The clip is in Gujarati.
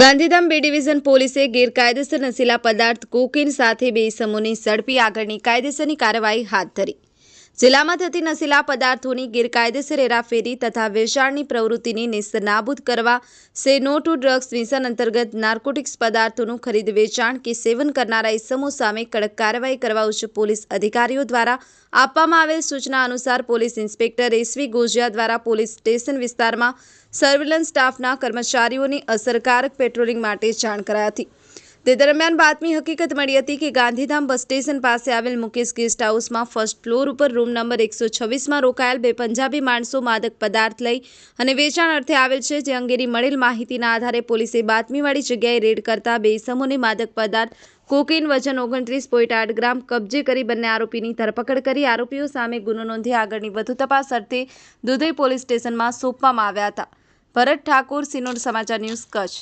ગાંધીધામ બી ડિવિઝન પોલીસે ગેરકાયદેસર નશીલા પદાર્થ કોકેન સાથે બે ઇસમોને ઝડપી આગળની કાયદેસરની કાર્યવાહી હાથ ધરી. જિલ્લામાં થતી નશીલા પદાર્થોની ગેરકાયદેસર હેરાફેરી તથા વેચાણની પ્રવૃત્તિને નેસ્તનાબૂદ કરવા સે નો ટુ ડ્રગ્સ મિશન અંતર્ગત નાર્કોટિક્સ પદાર્થોનું ખરીદ વેચાણ કે સેવન કરનારા ઇસમો સામે કડક કાર્યવાહી કરવા ઉચ્ચ પોલીસ અધિકારીઓ દ્વારા આપવામાં આવેલ સૂચના અનુસાર પોલીસ ઇન્સ્પેક્ટર એસવી ગોજિયા દ્વારા પોલીસ સ્ટેશન વિસ્તારમાં સર્વેલન્સ સ્ટાફના કર્મચારીઓની અસરકારક પેટ્રોલિંગ માટે જાણ કરાઈ હતી. તે દરમિયાન બાતમી હકીકત મળી હતી કે ગાંધીધામ બસ સ્ટેશન પાસે આવેલ મુકેશ ગેસ્ટ હાઉસમાં ફર્સ્ટ ફ્લોર ઉપર રૂમ નંબર 126માં રોકાયેલ બે પંજાબી માણસો માદક પદાર્થ લઈ અને વેચાણ અર્થે આવેલ છે. જે અંગેની મળેલ માહિતીના આધારે પોલીસે બાતમીવાળી જગ્યાએ રેડ કરતા બે ઇસમોને માદક પદાર્થ કોકેન વજન 29.8 ગ્રામ કબજે કરી બંને આરોપીની ધરપકડ કરી આરોપીઓ સામે ગુનો નોંધી આગળની વધુ તપાસ અર્થે દુધઈ પોલીસ સ્ટેશનમાં સોંપવામાં આવ્યા હતા. ભરત ઠાકોર, સિનોર સમાચાર ન્યૂઝ, કચ્છ.